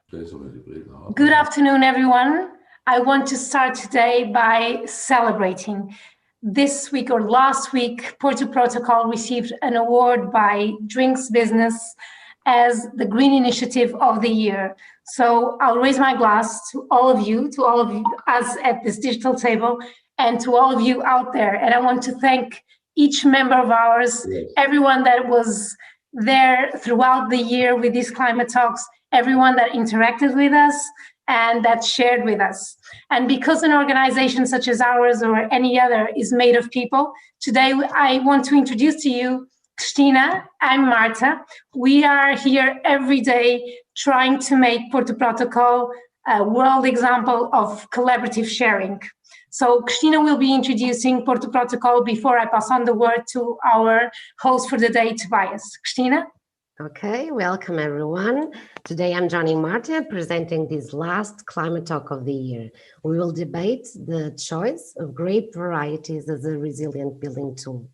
Good afternoon, everyone. I want to start today by celebrating. This week or last week, Porto Protocol received an award by Drinks Business as the Green Initiative of the Year. So I'll raise my glass to all of you us at this digital table, and to all of you out there. And I want to thank each member of ours, everyone that was there throughout the year with these climate talks, everyone that interacted with us and that shared with us. And because an organization such as ours or any other is made of people, today I want to introduce to you Cristina. I'm Marta. We are here every day trying to make Porto Protocol a world example of collaborative sharing. So Cristina will be introducing Porto Protocol before I pass on the word to our host for the day, Tobias. Cristina? Okay, welcome everyone. Today I'm joining Marta presenting this last climate talk of the year. We will debate the choice of grape varieties as a resilient building tool.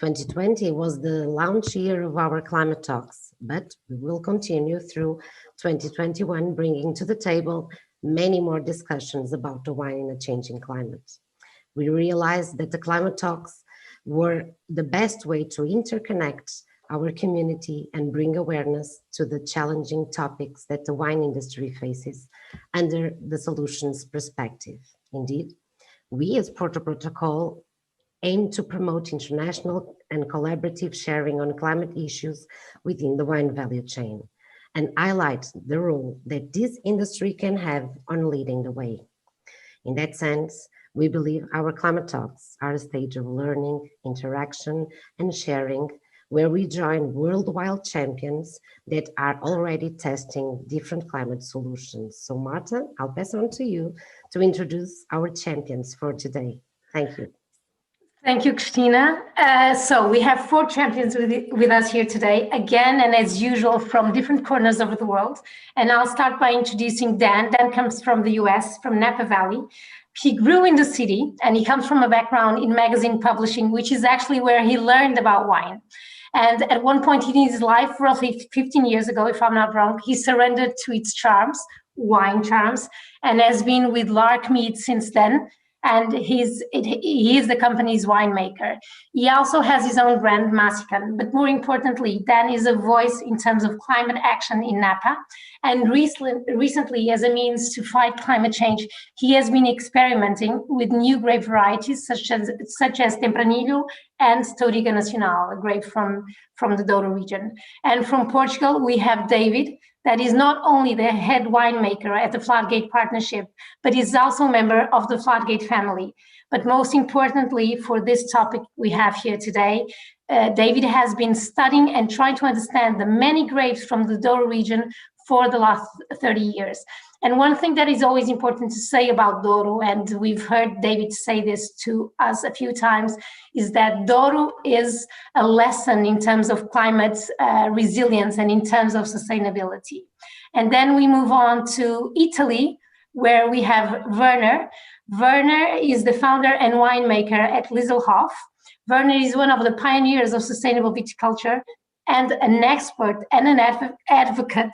2020 was the launch year of our climate talks, but we will continue through 2021, bringing to the table many more discussions about the wine in a changing climate. We realized that the climate talks were the best way to interconnect our community and bring awareness to the challenging topics that the wine industry faces under the solutions perspective. Indeed, we as Porto Protocol aim to promote international and collaborative sharing on climate issues within the wine value chain and highlight the role that this industry can have on leading the way. In that sense, we believe our climate talks are a stage of learning, interaction, and sharing where we join worldwide champions that are already testing different climate solutions. So Marta, I'll pass on to you to introduce our champions for today. Thank you. Thank you, Cristina. So we have 4 champions with us here today, again, and as usual, from different corners of the world. And I'll start by introducing Dan. Dan comes from the US, from Napa Valley. He grew in the city, and he comes from a background in magazine publishing, which is actually where he learned about wine. And at one point in his life, roughly 15 years ago, if I'm not wrong, he surrendered to its charms, wine charms, and has been with Lark Mead since then. And he is the company's winemaker. He also has his own brand, Massican. But more importantly, Dan is a voice in terms of climate action in Napa. And recently, as a means to fight climate change, he has been experimenting with new grape varieties, such as Tempranillo and Touriga Nacional, a grape from the Douro region. And from Portugal, we have David, that is not only the head winemaker at the Fladgate Partnership, but is also a member of the Fladgate family. But most importantly, for this topic we have here today, David has been studying and trying to understand the many grapes from the Douro region for the last 30 years. And one thing that is always important to say about Douro, and we've heard David say this to us a few times, is that Douro is a lesson in terms of climate resilience and in terms of sustainability. And then we move on to Italy, where we have Werner. Werner is the founder and winemaker at Lisselhof. Werner is one of the pioneers of sustainable viticulture and an expert and an advocate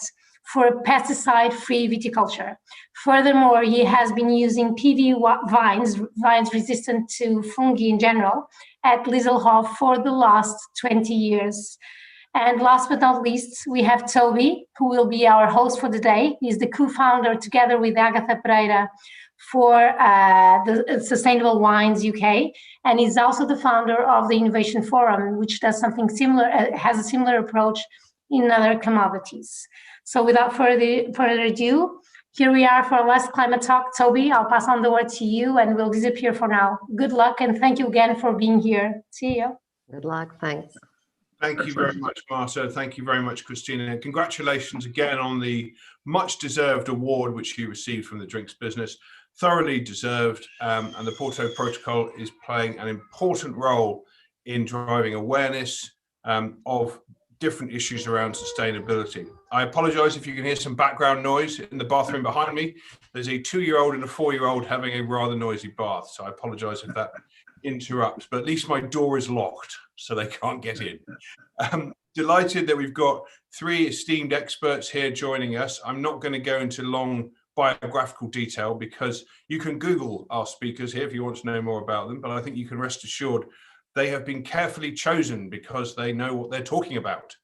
for pesticide-free viticulture. Furthermore, he has been using PV vines resistant to fungi in general, at Lisselhof for the last 20 years. And last but not least, we have Toby, who will be our host for the day. He's the co-founder, together with Agatha Pereira, for the Sustainable Wines UK, and he's also the founder of the Innovation Forum, which does something similar, has a similar approach in other commodities. So without further ado, here we are for our last climate talk. Toby, I'll pass on the word to you and we'll disappear for now. Good luck and thank you again for being here. See you. Good luck, thanks. Thank you very much, Marta. Thank you very much, Cristina. And congratulations again on the much deserved award which you received from the drinks business. Thoroughly deserved, and the Porto Protocol is playing an important role in driving awareness of different issues around sustainability. I apologize if you can hear some background noise in the bathroom behind me. There's a 2-year-old and a 4-year-old having a rather noisy bath, so I apologize if that interrupts, but at least my door is locked, so they can't get in. delighted that we've got three esteemed experts here joining us. I'm not going to go into long biographical detail because you can Google our speakers here if you want to know more about them, but I think you can rest assured they have been carefully chosen because they know what they're talking about.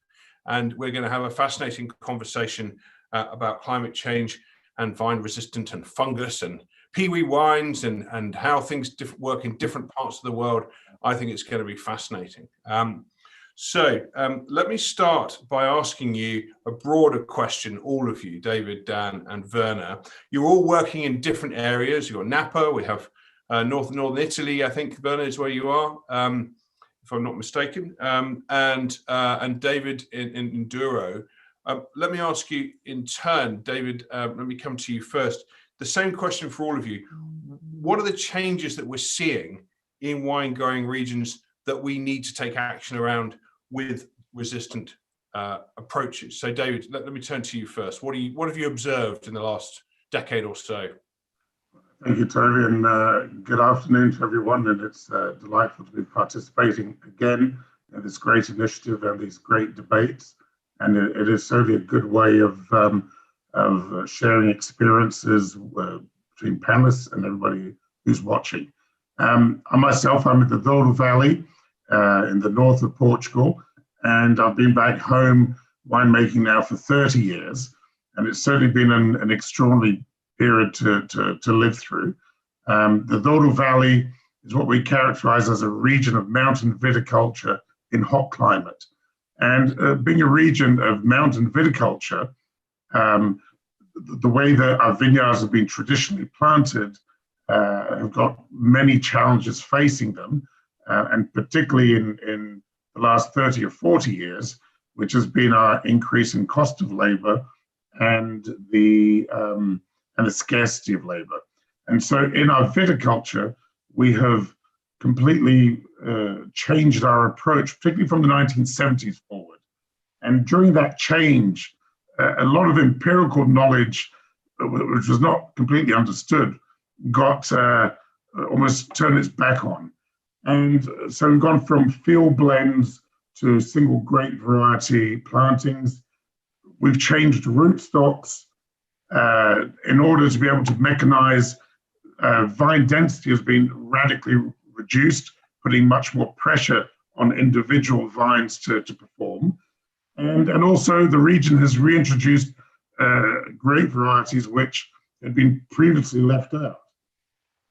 And we're going to have a fascinating conversation about climate change and vine resistant and fungus and peewee wines and how things work in different parts of the world. I think it's going to be fascinating. So let me start by asking you a broader question, all of you, David, Dan, and Werner. You're all working in different areas. You've got Napa, we have northern Italy, I think, Werner, is where you are, if I'm not mistaken, and David in Douro. Let me ask you in turn, David, let me come to you first. The same question for all of you. What are the changes that we're seeing in wine growing regions that we need to take action around with resistant approaches? So David, let me turn to you first. What have you observed in the last decade or so? Thank you, Toby, and good afternoon to everyone. And it's delightful to be participating again in this great initiative and these great debates. And it is certainly a good way of sharing experiences between panelists and everybody who's watching. I'm in the Douro Valley in the north of Portugal, and I've been back home winemaking now for 30 years, and it's certainly been an extraordinary period to live through. The Douro Valley is what we characterize as a region of mountain viticulture in hot climate. And being a region of mountain viticulture, the way that our vineyards have been traditionally planted have got many challenges facing them, and particularly in the last 30 or 40 years, which has been our increase in cost of labor and the scarcity of labor. And so in our viticulture, we have completely changed our approach, particularly from the 1970s forward. And during that change, a lot of empirical knowledge, which was not completely understood, got almost turned its back on. And so we've gone from field blends to single grape variety plantings. We've changed rootstocks in order to be able to mechanize. Vine density has been radically reduced, putting much more pressure on individual vines to perform. And also the region has reintroduced grape varieties which had been previously left out.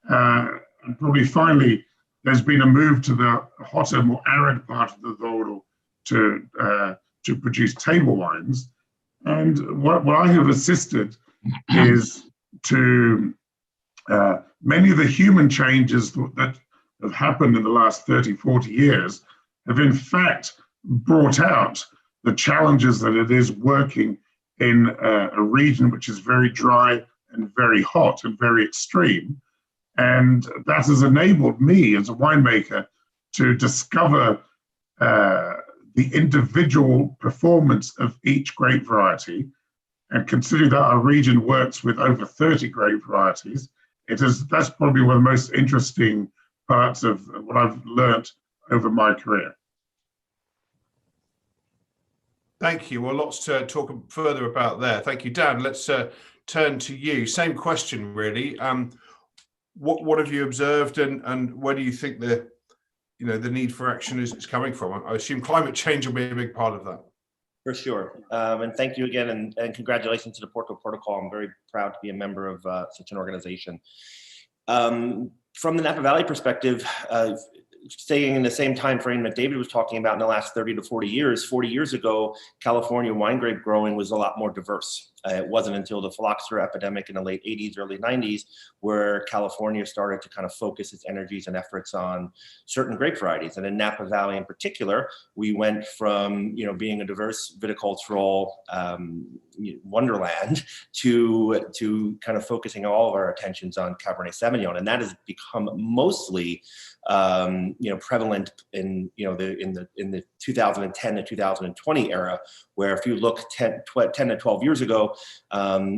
And probably finally, there's been a move to the hotter, more arid part of the Douro to produce table wines. And what I have assisted is to many of the human changes that have happened in the last 30, 40 years have in fact brought out the challenges that it is working in a region which is very dry and very hot and very extreme. And that has enabled me as a winemaker to discover the individual performance of each grape variety. And considering that our region works with over 30 grape varieties, that's probably one of the most interesting parts of what I've learned over my career. Thank you. Well, lots to talk further about there. Thank you, Dan. Let's turn to you. Same question, really. What have you observed, and where do you think the need for action is coming from? I assume climate change will be a big part of that. For sure. And thank you again, and congratulations to the Porto Protocol. I'm very proud to be a member of such an organization. From the Napa Valley perspective, staying in the same time frame that David was talking about in the last 30 to 40 years ago, California wine grape growing was a lot more diverse. It wasn't until the phylloxera epidemic in the late 80s, early 90s, where California started to kind of focus its energies and efforts on certain grape varieties. And in Napa Valley in particular, we went from being a diverse viticultural wonderland to kind of focusing all of our attentions on Cabernet Sauvignon, and that has become mostly prevalent in the 2010 to 2020 era, where if you look 10 to 12 years ago,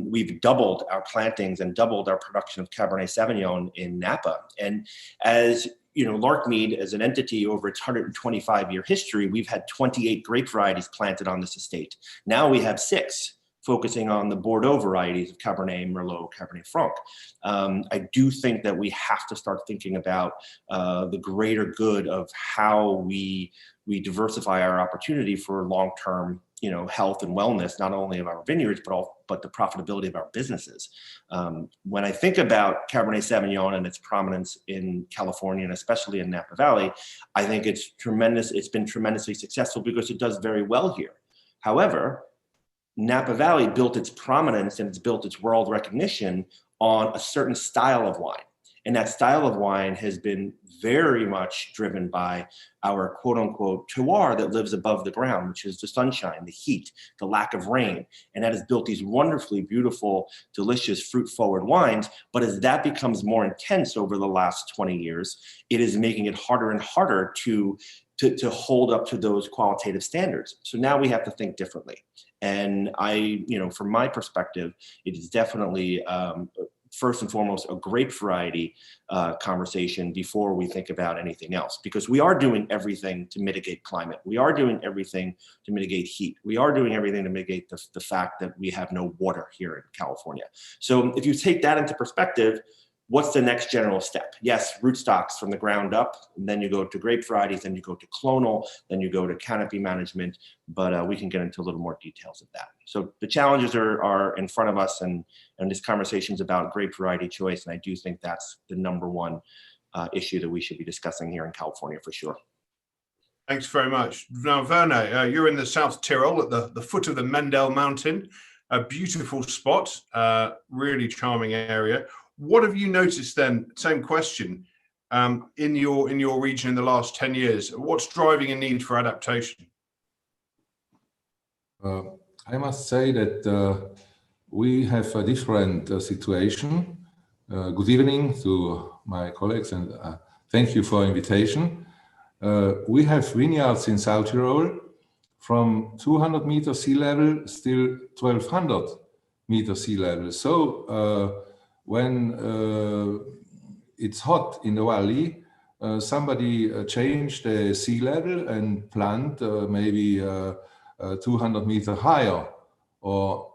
we've doubled our plantings and doubled our production of Cabernet Sauvignon in Napa. And as Larkmead as an entity over its 125-year history, we've had 28 grape varieties planted on this estate. Now we have 6, focusing on the Bordeaux varieties of Cabernet, Merlot, Cabernet Franc. I do think that we have to start thinking about the greater good of how we diversify our opportunity for long-term, health and wellness, not only of our vineyards, but the profitability of our businesses. When I think about Cabernet Sauvignon and its prominence in California, and especially in Napa Valley, I think it's tremendous. It's been tremendously successful because it does very well here. However, Napa Valley built its prominence and it's built its world recognition on a certain style of wine. And that style of wine has been very much driven by our quote unquote terroir that lives above the ground, which is the sunshine, the heat, the lack of rain. And that has built these wonderfully beautiful, delicious fruit forward wines. But as that becomes more intense over the last 20 years, it is making it harder and harder to hold up to those qualitative standards. So now we have to think differently. And from my perspective, it is definitely first and foremost a grape variety conversation before we think about anything else, because we are doing everything to mitigate climate. We are doing everything to mitigate heat. We are doing everything to mitigate the fact that we have no water here in California. So if you take that into perspective, what's the next general step? Yes, rootstocks from the ground up, and then you go to grape varieties, then you go to clonal, then you go to canopy management, but we can get into a little more details of that. So the challenges are in front of us, and this conversation's about grape variety choice, and I do think that's the number one issue that we should be discussing here in California for sure. Thanks very much. Now, Werner, you're in the South Tyrol at the foot of the Mendel Mountain, a beautiful spot, really charming area. What have you noticed then, same question, in your region in the last 10 years? What's driving a need for adaptation? I must say that we have a different situation. Good evening to my colleagues, and thank you for invitation. We have vineyards in South Tyrol from 200 meters sea level, still 1200 meters sea level. So when it's hot in the valley, somebody changed the sea level and plant maybe 200 meters higher.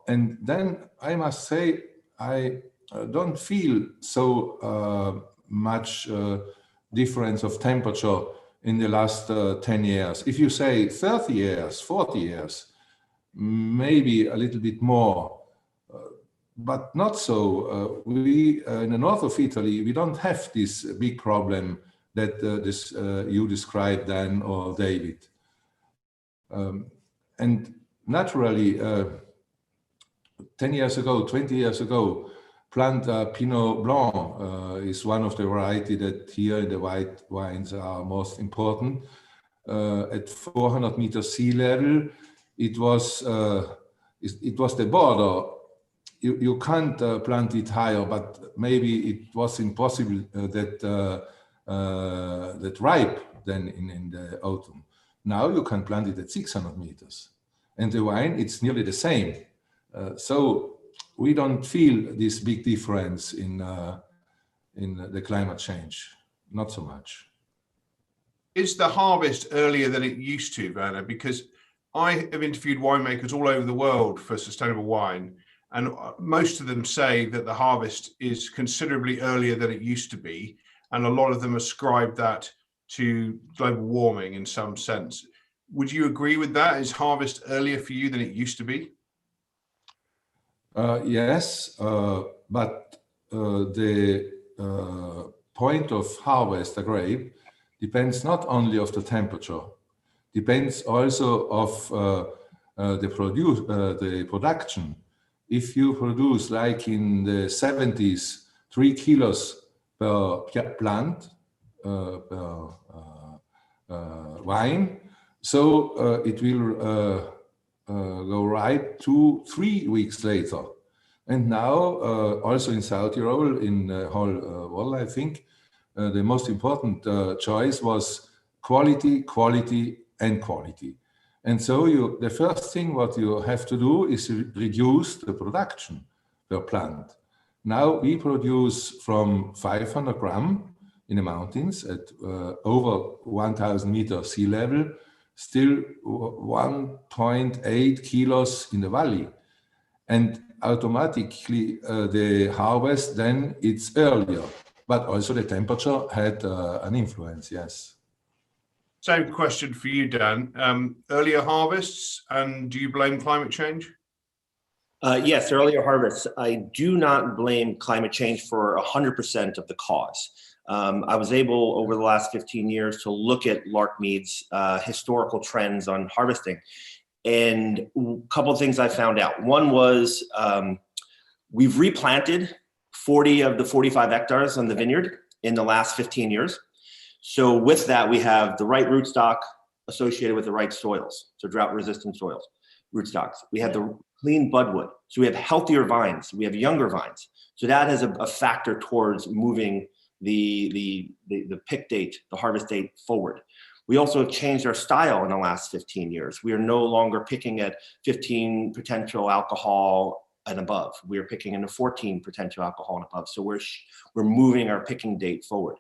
And then I must say, I don't feel so much difference of temperature in the last 10 years. If you say 30 years, 40 years, maybe a little bit more. But not so. We in the north of Italy, we don't have this big problem that you described, Dan or David. And naturally, 10 years ago, 20 years ago, plant Pinot Blanc is one of the variety that here in the white wines are most important. At 400 meters sea level, it was the border. You can't plant it higher, but maybe it was impossible that ripe then in the autumn. Now you can plant it at 600 meters, and the wine it's nearly the same. So we don't feel this big difference in the climate change, not so much. Is the harvest earlier than it used to, Werner? Because I have interviewed winemakers all over the world for sustainable wine, and most of them say that the harvest is considerably earlier than it used to be. And a lot of them ascribe that to global warming in some sense. Would you agree with that? Is harvest earlier for you than it used to be? Yes, but the point of harvest a grape depends not only of the temperature, depends also of the production. If you produce, like in the 70s, 3 kilos per plant, per wine, so it will go right 2-3 weeks later. And now, also in South Tyrol, in the whole world, I think, the most important choice was quality, quality, and quality. And so the first thing what you have to do is reduce the production per plant. Now we produce from 500 grams in the mountains at over 1,000 meters sea level, still 1.8 kilos in the valley. And automatically the harvest then it's earlier, but also the temperature had an influence, yes. Same question for you, Dan. Earlier harvests, and do you blame climate change? Yes, earlier harvests. I do not blame climate change for 100% of the cause. I was able over the last 15 years to look at Larkmead's historical trends on harvesting. And a couple of things I found out. One was we've replanted 40 of the 45 hectares on the vineyard in the last 15 years. So with that, we have the right rootstock associated with the right soils, so drought-resistant soils, rootstocks. We have the clean budwood, so we have healthier vines. We have younger vines. So that is a factor towards moving the pick date, the harvest date forward. We also have changed our style in the last 15 years. We are no longer picking at 15 potential alcohol and above. We are picking in the 14 potential alcohol and above. So we're moving our picking date forward.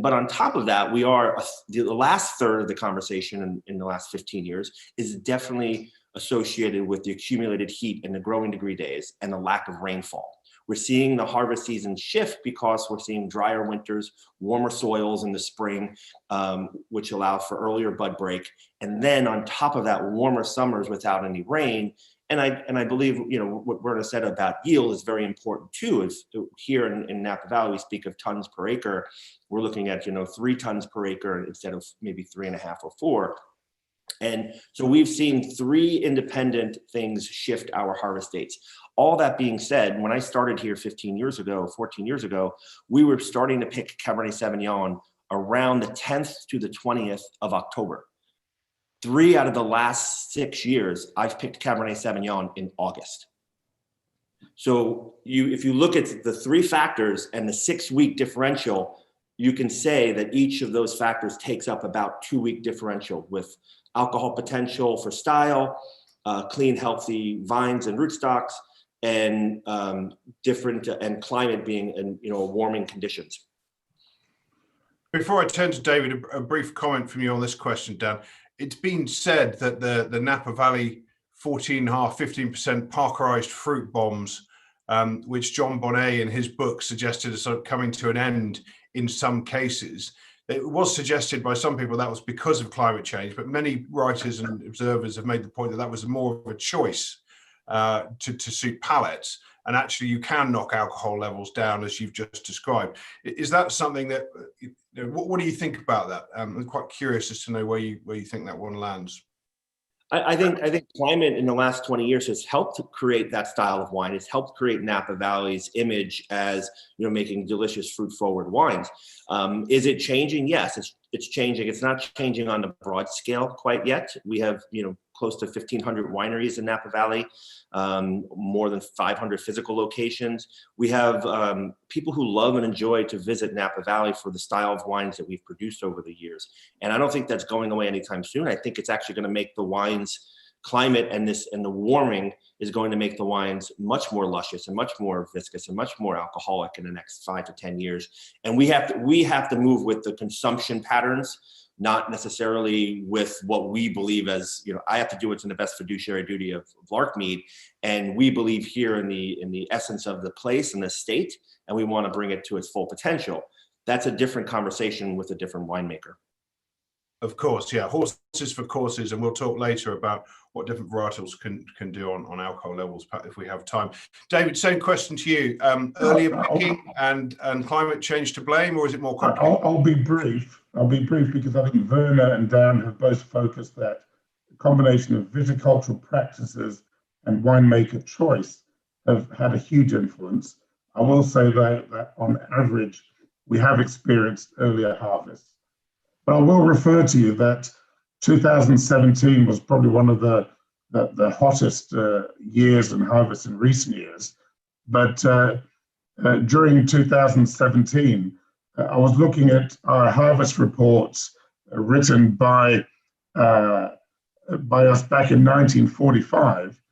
But on top of that, we are the last third of the conversation in the last 15 years is definitely associated with the accumulated heat in the growing degree days and the lack of rainfall. We're seeing the harvest season shift because we're seeing drier winters, warmer soils in the spring, which allow for earlier bud break. And then on top of that, warmer summers without any rain. And I believe, you know, what Berta said about yield is very important too. Is here in Napa Valley, we speak of tons per acre. We're looking at, 3 tons per acre instead of maybe 3.5 or 4. And so we've seen 3 independent things shift our harvest dates. All that being said, when I started here 14 years ago, we were starting to pick Cabernet Sauvignon around the 10th to the 20th of October. 3 out of the last 6 years, I've picked Cabernet Sauvignon in August. So if you look at the 3 factors and the 6-week differential, you can say that each of those factors takes up about 2-week differential with alcohol potential for style, clean, healthy vines and rootstocks, and different and climate being in warming conditions. Before I turn to David, a brief comment from you on this question, Dan. It's been said that the Napa Valley 14.5–15% parkerized fruit bombs, which John Bonnet in his book suggested are sort of coming to an end in some cases. It was suggested by some people that was because of climate change, but many writers and observers have made the point that that was more of a choice to suit palates. And actually you can knock alcohol levels down as you've just described. Is that something that, what do you think about that? I'm quite curious as to know where you think that one lands. I think climate in the last 20 years has helped create that style of wine. It's helped create Napa Valley's image as making delicious fruit-forward wines. Is it changing? Yes, it's changing. It's not changing on a broad scale quite yet. We have close to 1,500 wineries in Napa Valley, more than 500 physical locations. We have people who love and enjoy to visit Napa Valley for the style of wines that we've produced over the years. And I don't think that's going away anytime soon. I think it's actually going to make the wines climate and the warming is going to make the wines much more luscious and much more viscous and much more alcoholic in the next 5 to 10 years. And we have to move with the consumption patterns, not necessarily with what we believe as, I have to do what's in the best fiduciary duty of Larkmead. And we believe here in the essence of the place and the state, and we want to bring it to its full potential. That's a different conversation with a different winemaker. Of course, yeah, horses for courses, and we'll talk later about what different varietals can do on alcohol levels if we have time. David, same question to you. Earlier picking and climate change to blame, or is it more complicated? I'll be brief. Because I think Werner and Dan have both focused that a combination of viticultural practices and winemaker choice have had a huge influence. I will say that on average, we have experienced earlier harvests. But I will refer to you that 2017 was probably one of the hottest years and harvests in recent years. But during 2017, I was looking at our harvest reports written by us back in 1945,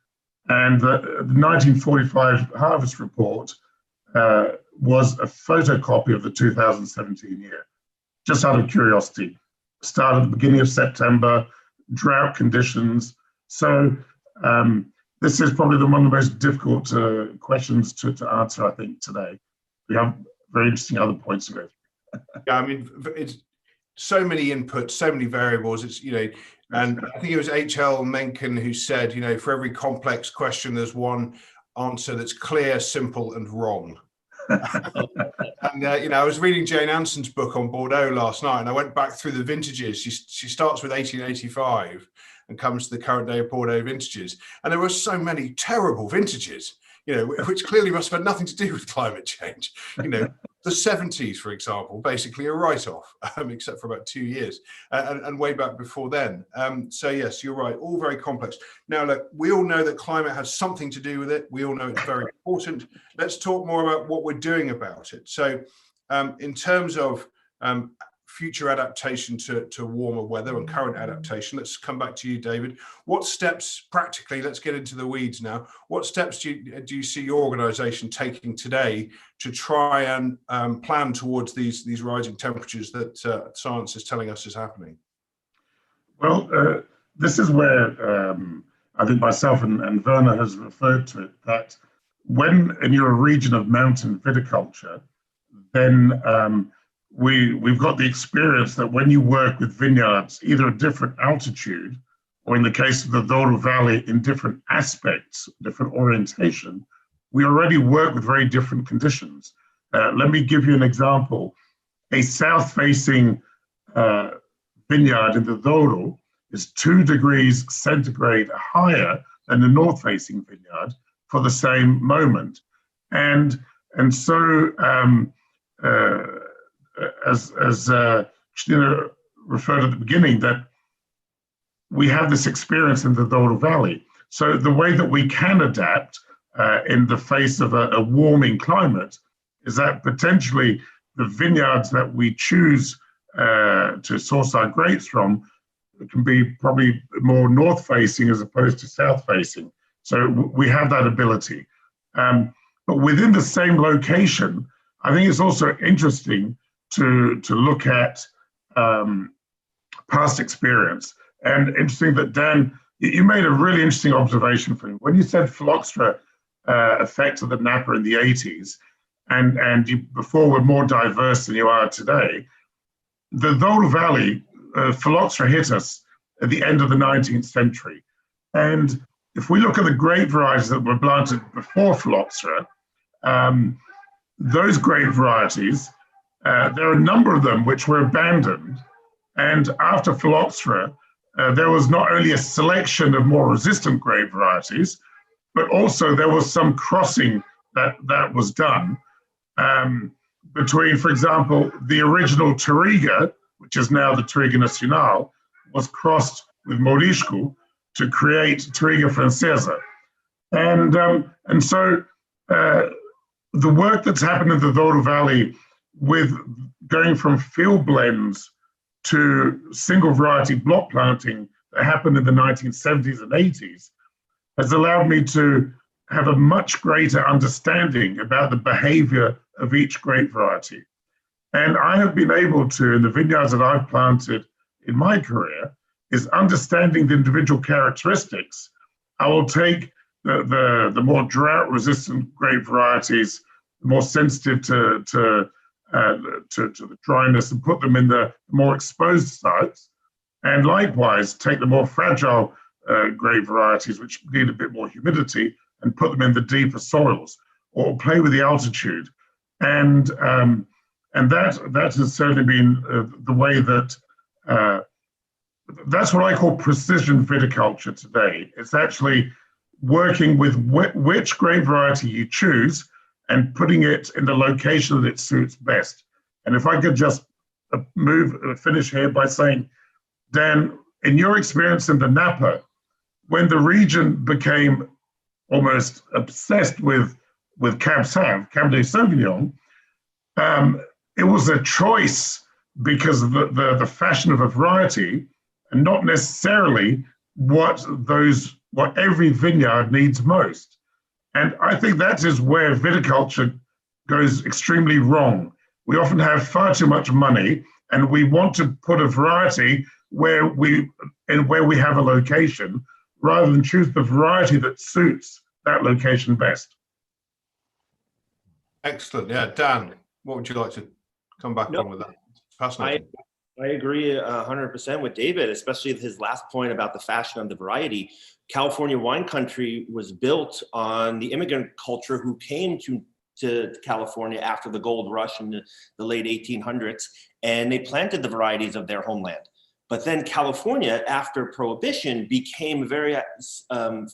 and the 1945 harvest report was a photocopy of the 2017 year, just out of curiosity. Started at the beginning of September, drought conditions. So this is probably one of the most difficult questions to answer, I think, today. We have very interesting other points to go through. Yeah, I mean, it's so many inputs, so many variables. It's, you know, and I think it was H.L. Mencken who said, you know, for every complex question, there's one answer that's clear, simple, and wrong. And you know, I was reading Jane Anson's book on Bordeaux last night, and I went back through the vintages. She starts with 1885 and comes to the current day of Bordeaux vintages, and there were so many terrible vintages, you know, which clearly must have had nothing to do with climate change. You know, the 70s, for example, basically a write-off, except for about 2 years, and way back before then. So yes, you're right, all very complex. Now, look, we all know that climate has something to do with it. We all know it's very important. Let's talk more about what we're doing about it. So in terms of future adaptation to warmer weather and current adaptation, let's come back to you, David. What steps, practically, let's get into the weeds now, what steps do you see your organization taking today to try and plan towards these rising temperatures that science is telling us is happening? Well, this is where I think myself and Werner has referred to it, that when you're a region of mountain viticulture, then we've got the experience that when you work with vineyards, either at different altitude, or in the case of the Douro Valley, in different aspects, different orientation, we already work with very different conditions. Let me give you an example. A south-facing vineyard in the Douro is 2 degrees centigrade higher than the north-facing vineyard for the same moment. And so, as Christina referred at the beginning, that we have this experience in the Douro Valley. So the way that we can adapt in the face of a warming climate is that potentially the vineyards that we choose to source our grapes from can be probably more north-facing as opposed to south-facing. So we have that ability. But within the same location, I think it's also interesting to look at past experience. And interesting that, Dan, you made a really interesting observation for me. When you said phylloxera affected the Napa in the 80s, and you before were more diverse than you are today, the Douro Valley, phylloxera hit us at the end of the 19th century. And if we look at the grape varieties that were planted before phylloxera, those grape varieties, there are a number of them which were abandoned. And after phylloxera, there was not only a selection of more resistant grape varieties, but also there was some crossing that was done between, for example, the original Touriga, which is now the Touriga Nacional, was crossed with Morisco to create Touriga Francesa. And so the work that's happened in the Douro Valley with going from field blends to single variety block planting that happened in the 1970s and 80s has allowed me to have a much greater understanding about the behavior of each grape variety. And I have been able to, in the vineyards that I've planted in my career, is understanding the individual characteristics. I will take the more drought-resistant grape varieties, more sensitive to the dryness, and put them in the more exposed sites. And likewise, take the more fragile grape varieties, which need a bit more humidity, and put them in the deeper soils, or play with the altitude. And that has certainly been the way that, that's what I call precision viticulture today. It's actually working with which grape variety you choose and putting it in the location that it suits best. And if I could just finish here by saying, Dan, in your experience in the Napa, when the region became almost obsessed with Cab Sav, Cabernet Sauvignon, it was a choice because of the fashion of a variety, and not necessarily what every vineyard needs most. And I think that is where viticulture goes extremely wrong. We often have far too much money, and we want to put a variety where we have a location, rather than choose the variety that suits that location best. Excellent. Yeah, Dan, what would you like to come back on with that? Fascinating. I agree 100% with David, especially his last point about the fashion of the variety. California wine country was built on the immigrant culture who came to California after the gold rush in the late 1800s, and they planted the varieties of their homeland. But then California, after Prohibition, became very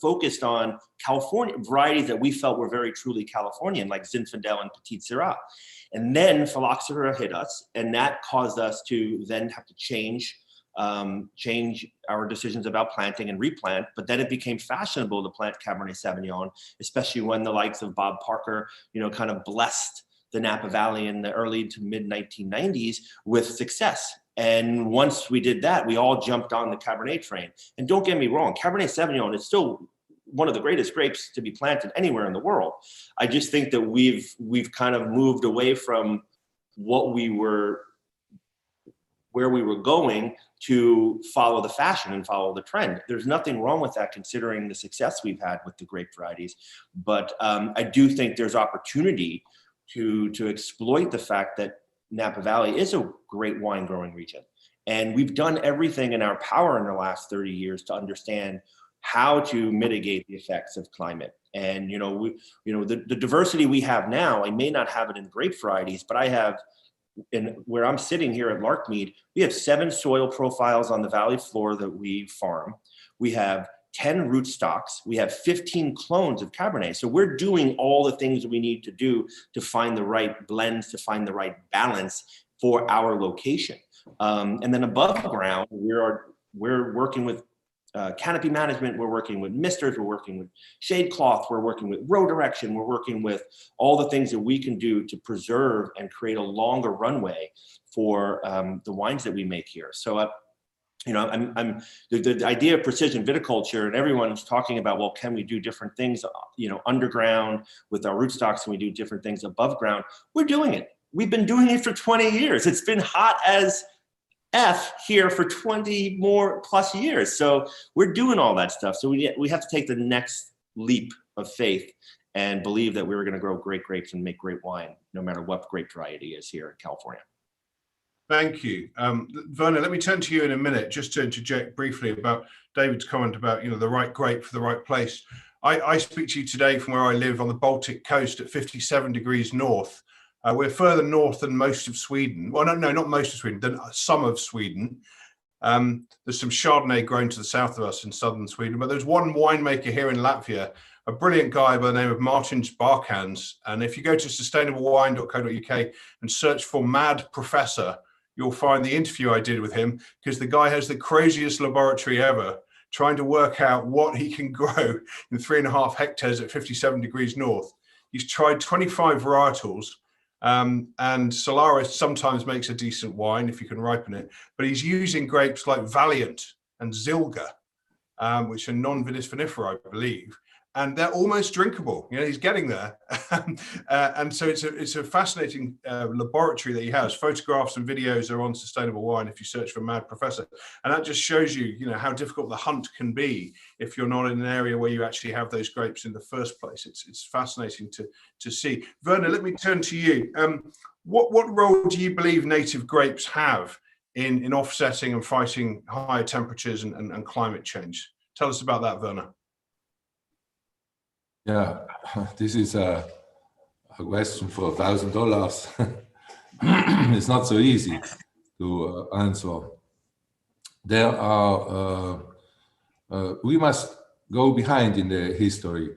focused on California varieties that we felt were very truly Californian, like Zinfandel and Petit Syrah. And then phylloxera hit us, and that caused us to then have to change our decisions about planting and replant. But then it became fashionable to plant Cabernet Sauvignon, especially when the likes of Bob Parker, kind of blessed the Napa Valley in the early to mid 1990s with success. And once we did that, we all jumped on the Cabernet train. And don't get me wrong, Cabernet Sauvignon is still one of the greatest grapes to be planted anywhere in the world. I just think that we've kind of moved away from where we were going to follow the fashion and follow the trend. There's nothing wrong with that, considering the success we've had with the grape varieties. But I do think there's opportunity to exploit the fact that Napa Valley is a great wine growing region. And we've done everything in our power in the last 30 years to understand how to mitigate the effects of climate. And, the diversity we have now, I may not have it in grape varieties, but I have, where I'm sitting here at Larkmead, we have 7 soil profiles on the valley floor that we farm. We have 10 rootstocks. We have 15 clones of Cabernet. So we're doing all the things we need to do to find the right blends, to find the right balance for our location. And then above ground, we're working with canopy management, we're working with misters, we're working with shade cloth, we're working with row direction, we're working with all the things that we can do to preserve and create a longer runway for the wines that we make here. So the idea of precision viticulture, and everyone's talking about, well, can we do different things, underground with our rootstocks, and we do different things above ground? We're doing it. We've been doing it for 20 years. It's been hot as F here for 20 more plus years. So we're doing all that stuff. So we have to take the next leap of faith and believe that we're going to grow great grapes and make great wine, no matter what grape variety is here in California. Thank you. Werner, let me turn to you in a minute, just to interject briefly about David's comment about, the right grape for the right place. I speak to you today from where I live on the Baltic coast at 57 degrees north. We're further north than most of Sweden. Well, no, not most of Sweden, than some of Sweden. There's some Chardonnay grown to the south of us in southern Sweden, but there's one winemaker here in Latvia, a brilliant guy by the name of Martin Barkans. And if you go to sustainablewine.co.uk and search for Mad Professor, you'll find the interview I did with him, because the guy has the craziest laboratory ever, trying to work out what he can grow in 3.5 hectares at 57 degrees north. He's tried 25 varietals. And Solaris sometimes makes a decent wine if you can ripen it, but he's using grapes like Valiant and Zilga, which are non-vinous vinifera, I believe, and they're almost drinkable. He's getting there. And so it's a fascinating laboratory that he has. Photographs and videos are on Sustainable Wine if you search for Mad Professor. And that just shows you, how difficult the hunt can be if you're not in an area where you actually have those grapes in the first place. It's fascinating to see. Werner, let me turn to you. What role do you believe native grapes have in offsetting and fighting higher temperatures and climate change? Tell us about that, Werner. Yeah, this is a question for $1,000. It's not so easy to answer. There are, we must go behind in the history.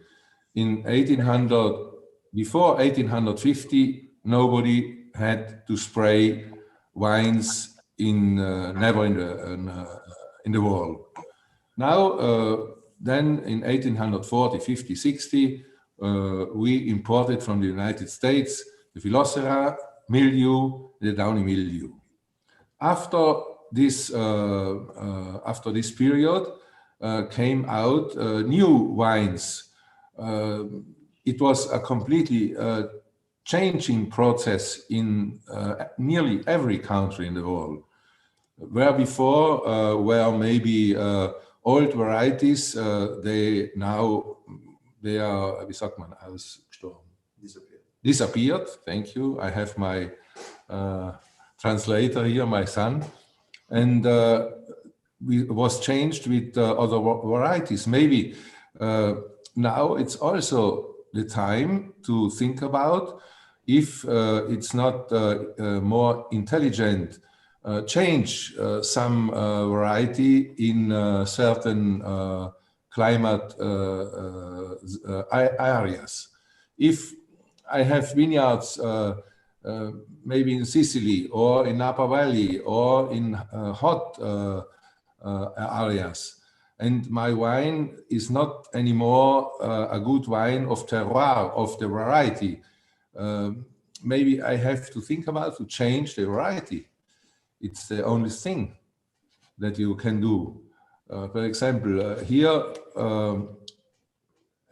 In 1800, before 1850, nobody had to spray wines never in the world. Now, then in 1840, 50, 60, we imported from the United States the Phylloxera mildew, the downy mildew. After this period came out new wines. It was a completely changing process in nearly every country in the world. Where before, where maybe old varieties, they are, wie sagt man, ausgestorben. Disappeared. Thank you. I have my translator here, my son, and was changed with other varieties. Maybe now it's also the time to think about if it's not more intelligent change some variety in certain climate areas. If I have vineyards maybe in Sicily or in Napa Valley or in hot areas, and my wine is not anymore a good wine of terroir, of the variety, maybe I have to think about to change the variety. It's the only thing that you can do. For example, here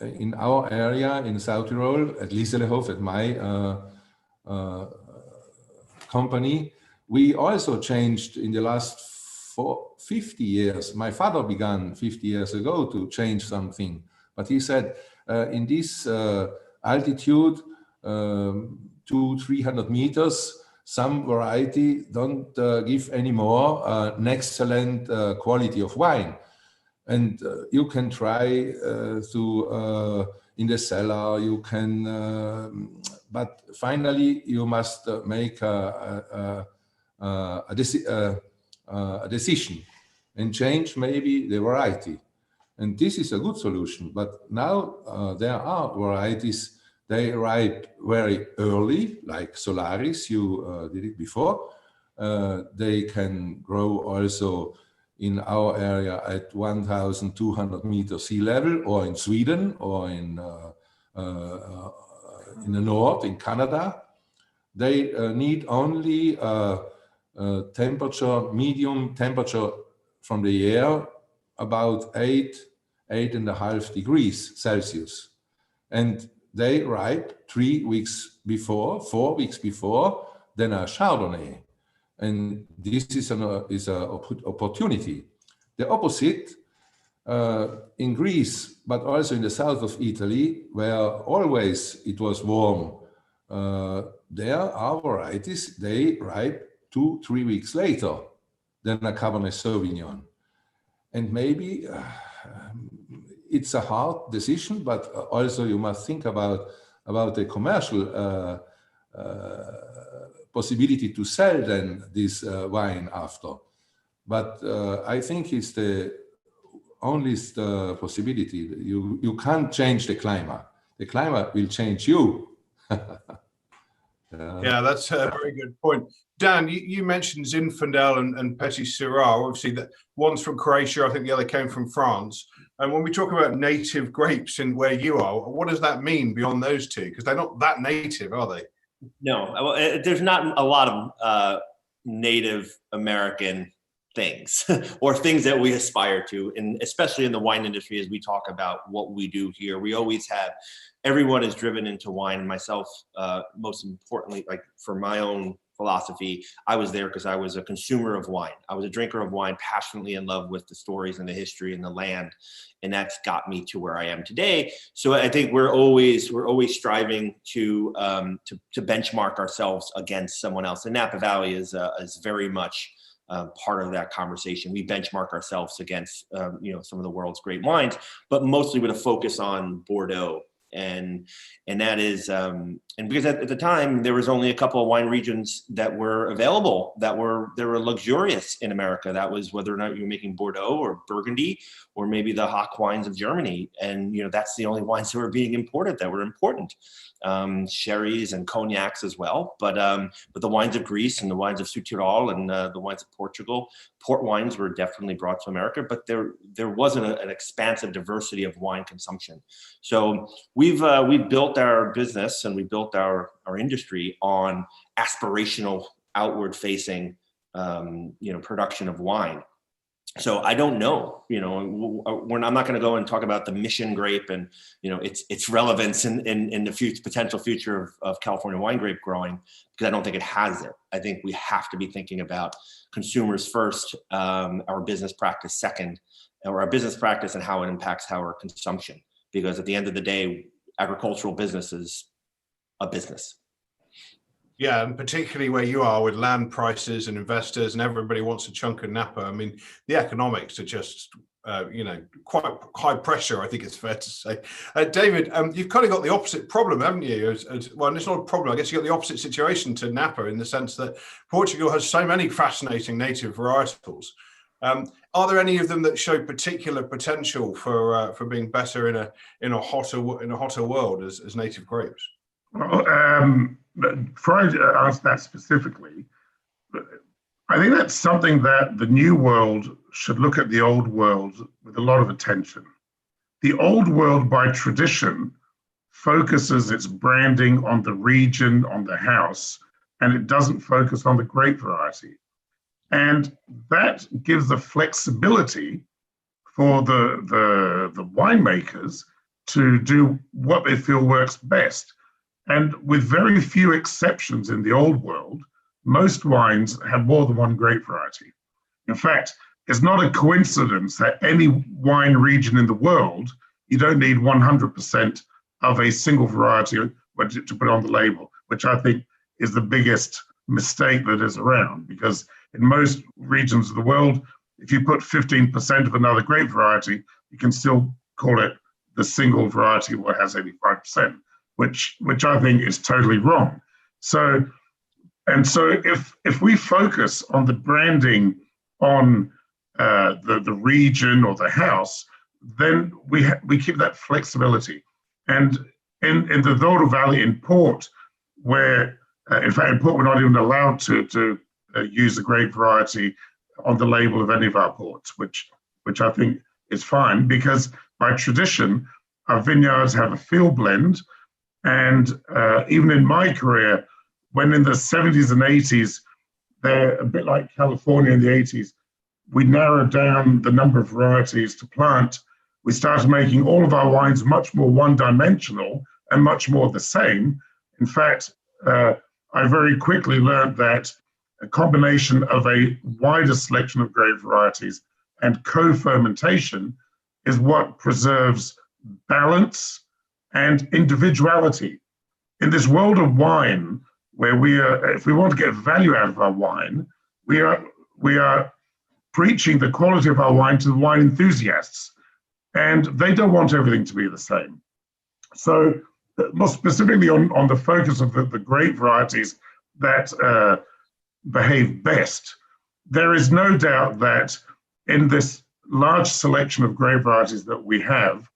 in our area in South Tyrol, at Lieselehof, at my company, we also changed in the last 50 years. My father began 50 years ago to change something, but he said in this altitude, 200-300 meters, some variety don't give anymore an excellent quality of wine. And you can try to in the cellar, you can, but finally you must make a decision and change maybe the variety. And this is a good solution. But now there are varieties, they ripe very early, like Solaris, you did it before. They can grow also in our area at 1,200 meters sea level, or in Sweden, or in the north, in Canada. They need only temperature, medium temperature from the air, about 8.5 degrees Celsius. And they ripe 3 weeks before, 4 weeks before, than a Chardonnay. And this is an opportunity. The opposite, in Greece, but also in the south of Italy, where always it was warm, there are varieties, they ripe 2-3 weeks later than a Cabernet Sauvignon. And maybe it's a hard decision, but also you must think about the commercial possibility to sell then this wine after. But I think it's the only possibility. You can't change the climate. The climate will change you. Yeah, that's a very good point. Dan, you mentioned Zinfandel and Petit Syrah. Obviously, that one's from Croatia. I think the other came from France. And when we talk about native grapes in where you are, what does that mean beyond those two? Because they're not that native, are they? No, there's not a lot of Native American things or things that we aspire to, and especially in the wine industry, as we talk about what we do here, we always have, everyone is driven into wine, and myself, most importantly, like for my own philosophy, I was there because I was a consumer of wine. I was a drinker of wine, passionately in love with the stories and the history and the land, and that's got me to where I am today. So I think we're always striving to benchmark ourselves against someone else. And Napa Valley is very much part of that conversation. We benchmark ourselves against some of the world's great wines, but mostly with a focus on Bordeaux. And that is, and because at the time there was only a couple of wine regions that were available, they were luxurious in America. That was whether or not you were making Bordeaux or Burgundy, or maybe the Hock wines of Germany. And that's the only wines that were being imported that were important. Sherries and cognacs as well, but the wines of Greece and the wines of Südtirol and the wines of Portugal, port wines were definitely brought to America, but there wasn't an expansive diversity of wine consumption. So we've built our business and we built our industry on aspirational, outward-facing, production of wine. So I don't know, I'm not going to go and talk about the mission grape and, its relevance in the potential future of California wine grape growing, because I don't think it has it. I think we have to be thinking about consumers first, our business practice second, or our business practice and how it impacts our consumption. Because at the end of the day, agricultural business is a business. Yeah, and particularly where you are with land prices and investors and everybody wants a chunk of Napa. I mean, the economics are just, quite high pressure, I think it's fair to say. David, you've kind of got the opposite problem, haven't you? Well, it's not a problem. I guess you've got the opposite situation to Napa in the sense that Portugal has so many fascinating native varietals. Are there any of them that show particular potential for being better in a hotter world as native grapes? Well, before I answer that specifically, I think that's something that the new world should look at the old world with a lot of attention. The old world, by tradition, focuses its branding on the region, on the house, and it doesn't focus on the grape variety. And that gives the flexibility for the winemakers to do what they feel works best. And with very few exceptions in the old world, most wines have more than one grape variety. In fact, it's not a coincidence that any wine region in the world, you don't need 100% of a single variety to put on the label, which I think is the biggest mistake that is around. Because in most regions of the world, if you put 15% of another grape variety, you can still call it the single variety what has 85%. Which I think is totally wrong. So if we focus on the branding on the region or the house, then we keep that flexibility. And in the Douro Valley in Port, where in fact in Port we're not even allowed to use the grape variety on the label of any of our ports, which I think is fine, because by tradition our vineyards have a field blend. And even in my career, when in the 70s and 80s, they're a bit like California in the 80s, we narrowed down the number of varieties to plant. We started making all of our wines much more one-dimensional and much more the same. In fact, I very quickly learned that a combination of a wider selection of grape varieties and co-fermentation is what preserves balance and individuality. In this world of wine, where if we want to get value out of our wine, we are preaching the quality of our wine to the wine enthusiasts, and they don't want everything to be the same. So more specifically on the focus of the grape varieties that behave best, there is no doubt that in this large selection of grape varieties that we have,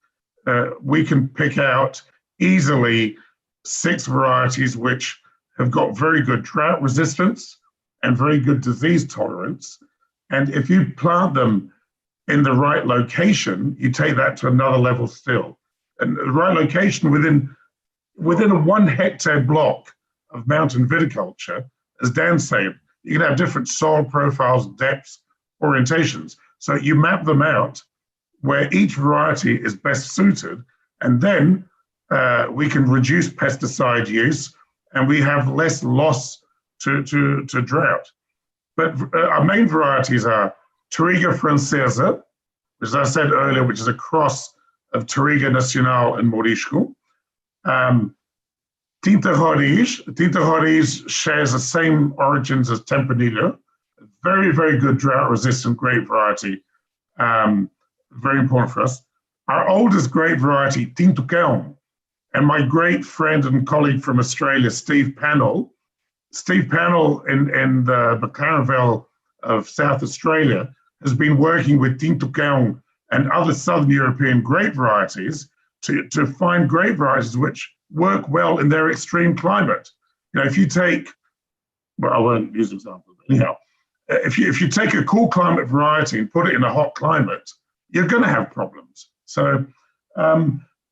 we can pick out easily 6 varieties which have got very good drought resistance and very good disease tolerance. And if you plant them in the right location, you take that to another level still. And the right location within a 1 hectare block of mountain viticulture, as Dan said, you can have different soil profiles, depths, orientations. So you map them out where each variety is best suited, and then we can reduce pesticide use and we have less loss to drought. But our main varieties are Touriga Francesa, as I said earlier, which is a cross of Touriga Nacional and Morisco. Tinta Roriz. Tinta Roriz shares the same origins as Tempranillo. Very, very good drought-resistant grape variety. Very important for us. Our oldest grape variety, Tinto Cão, and my great friend and colleague from Australia, Steve Pannell. Steve Pannell in the McLaren Vale of South Australia has been working with Tinto Cão and other Southern European grape varieties to find grape varieties which work well in their extreme climate. You know, if you take, well, I won't use examples, but anyhow, if you take a cool climate variety and put it in a hot climate, you're going to have problems. So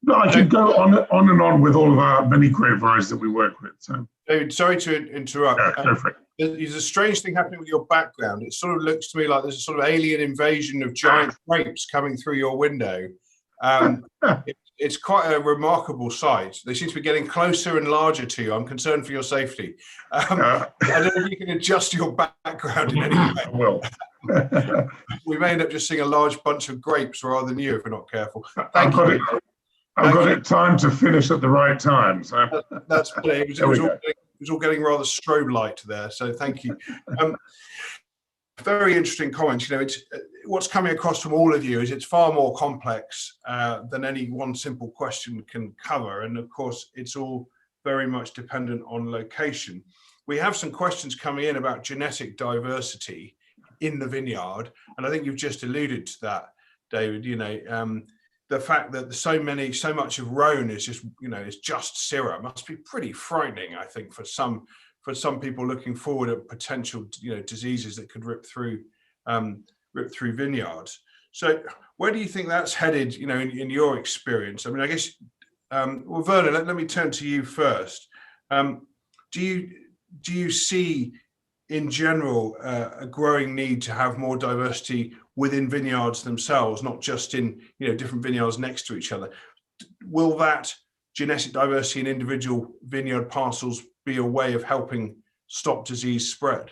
No, I could go on and on with all of our many grape varieties that we work with. So, David, sorry to interrupt. go for it. There's a strange thing happening with your background. It sort of looks to me like there's a sort of alien invasion of giant grapes coming through your window. It's quite a remarkable sight. They seem to be getting closer and larger to you. I'm concerned for your safety. I don't know if you can adjust your background in any way. I will. We may end up just seeing a large bunch of grapes rather than you if we're not careful. I've got it timed to finish at the right time. So that's brilliant. It was all getting rather strobe light there. So thank you. Very interesting comments. You know, it's what's coming across from all of you is it's far more complex than any one simple question can cover. And of course, it's all very much dependent on location. We have some questions coming in about genetic diversity in the vineyard, and I think you've just alluded to that, David. You know, the fact that so much of Rhone is just, you know, is just Syrah must be pretty frightening, I think, for some people looking forward at potential, you know, diseases that could rip through vineyards. So where do you think that's headed, you know, in your experience? I mean, I guess, well, Werner, let me turn to you first. Do you see in general a growing need to have more diversity within vineyards themselves, not just in, you know, different vineyards next to each other? Will that genetic diversity in individual vineyard parcels be a way of helping stop disease spread?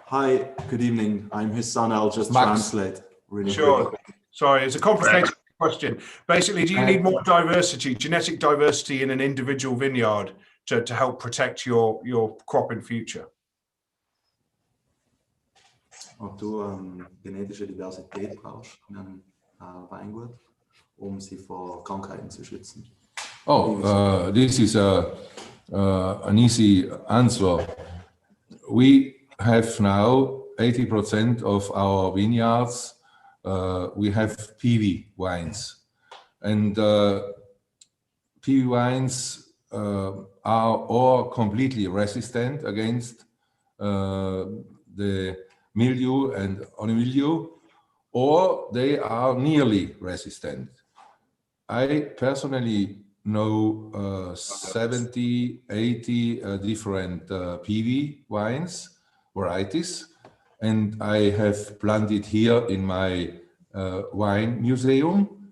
Hi, good evening. I'm his son. I'll just translate really quickly. Sorry, it's a complicated question. Basically, do you need more diversity, genetic diversity in an individual vineyard to help protect your crop in future? Ob du genetische Diversität brauchst in einem Weingut, sie vor Krankheiten zu schützen? Oh, this is an easy answer. We have now 80% of our vineyards, we have PV wines. And PV wines are all completely resistant against the mildew and honey-mildew, or they are nearly resistant. I personally know 70, 80 different PV wines, varieties, and I have planted here in my wine museum.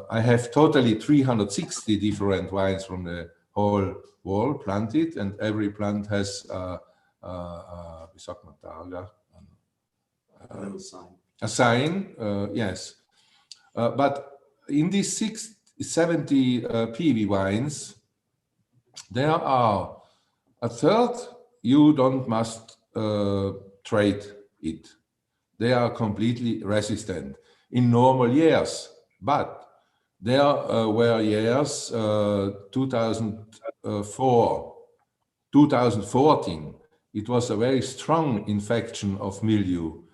I have totally 360 different wines from the whole world planted, and every plant has a sign, yes. But in these 70 PV wines, there are a third you must trade it. They are completely resistant in normal years, but there were years 2004, 2014. It was a very strong infection of mildew.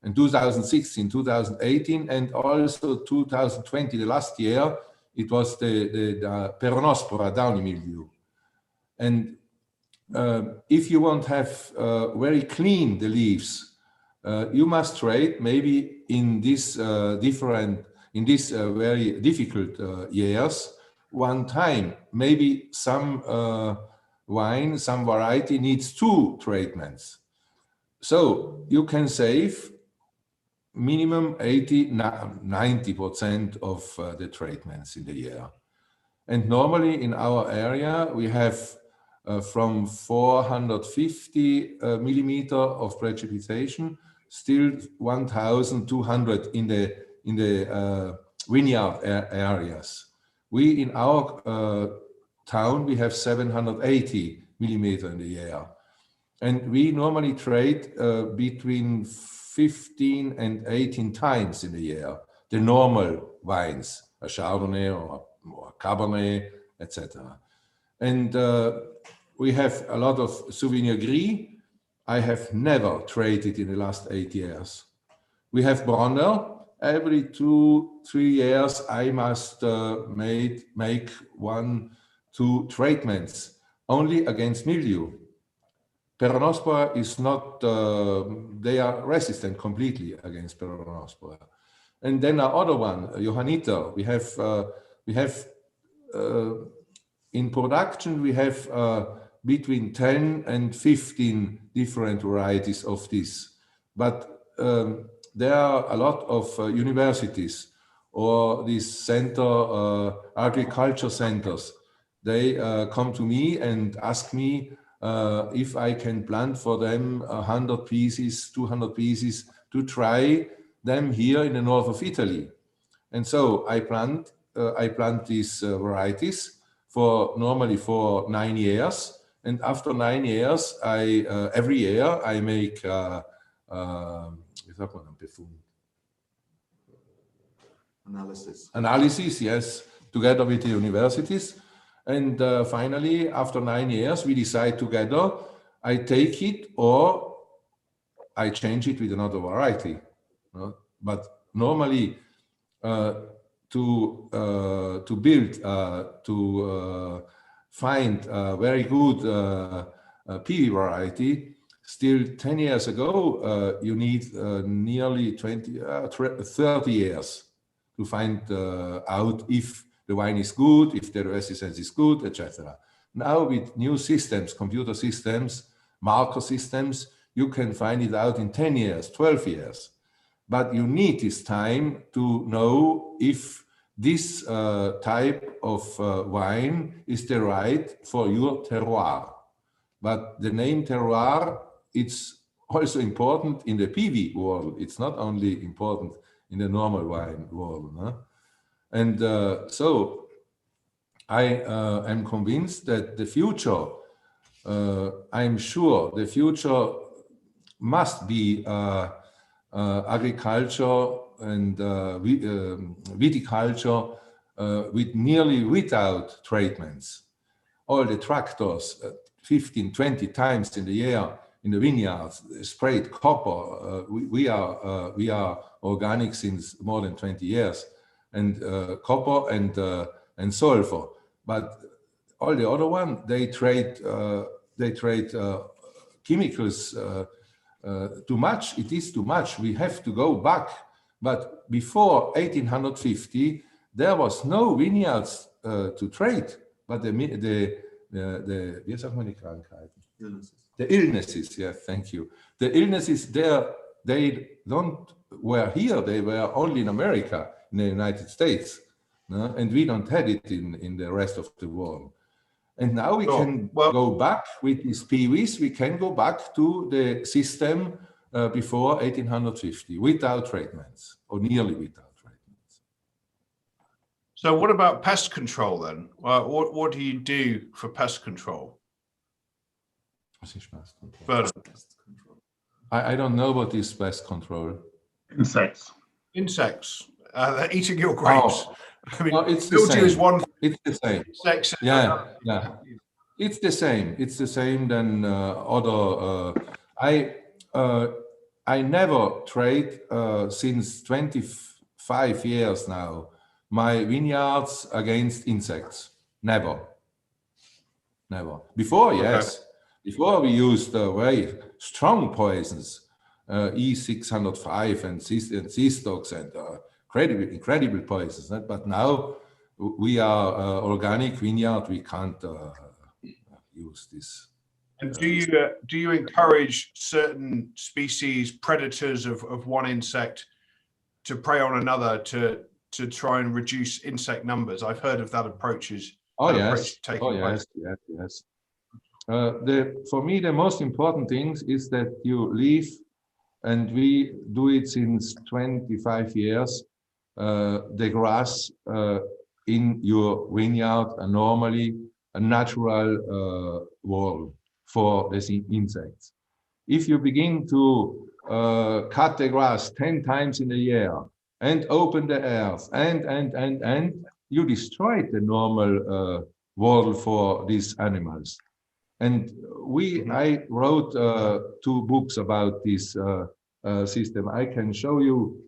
In 2016, 2018, and also 2020, the last year, it was the Peronospora downy mildew. And if you want to have very clean the leaves, you must trade maybe in this very difficult years one time. Maybe some wine, some variety needs 2 treatments. So you can save minimum 80–90% of the treatments in the year. And normally in our area we have from 450 millimeter of precipitation, still 1,200 in the vineyard areas. We in our town we have 780 millimeter in the year, and we normally trade between 15 and 18 times in the year the normal wines, a Chardonnay or a Cabernet, etc. And we have a lot of Sauvignon Gris. I have never traded in the last 8 years. We have Bronner. Every 2–3 years I must make 1–2 treatments only against mildew. Peronospora is not, they are resistant completely against Peronospora. And then another one, Johanniter. We have in production, we have between 10 and 15 different varieties of this. But there are a lot of universities or these agriculture centers. They come to me and ask me if I can plant for them 100 pieces, 200 pieces to try them here in the north of Italy. And so I plant these varieties normally for 9 years. And after 9 years, every year I make analysis, yes, together with the universities. And finally, after 9 years, we decide together, I take it or I change it with another variety. But normally, to find a very good PV variety, still 10 years ago, you need nearly 30 years to find out if the wine is good, if the resistance is good, etc. Now with new systems, computer systems, marker systems, you can find it out in 10 years, 12 years. But you need this time to know if this type of wine is the right for your terroir. But the name terroir, it's also important in the PV world. It's not only important in the normal wine world. No? And so I am convinced that the future, I'm sure the future must be agriculture and viticulture nearly without treatments. All the tractors 15, 20 times in the year in the vineyards sprayed copper. We are organic since more than 20 years, and copper and sulfur. But all the other one, they trade chemicals too much. It is too much. We have to go back. But before 1850, there was no vineyards to trade. But the illnesses, yeah, thank you. The illnesses there, they were here. They were only in America, in the United States, no? And we don't have it in the rest of the world. And now we can go back with these PVs. We can go back to the system before 1850 without treatments, or nearly without treatments. So what about pest control then? What do you do for pest control? I don't know what is pest control. Insects. Insects. They're eating your grapes. Oh. I mean, No, it's the same. Is one. It's the same. Insects. Yeah. It's the same. It's the same than other. I never trade since 25 years now my vineyards against insects. Never. Before, yes. Before we used very strong poisons, E605 and C-stocks and incredible poisons. But now we are organic vineyard. We can't use this. And do you encourage certain species, predators of one insect, to prey on another to try and reduce insect numbers? I've heard of that approach. Yes. For me, the most important thing is that you leave, and we do it since 25 years, the grass in your vineyard, normally a natural wall for the insects. If you begin to cut the grass 10 times in a year and open the earth and you destroy the normal wall for these animals. And I wrote 2 books about this system. I can show you.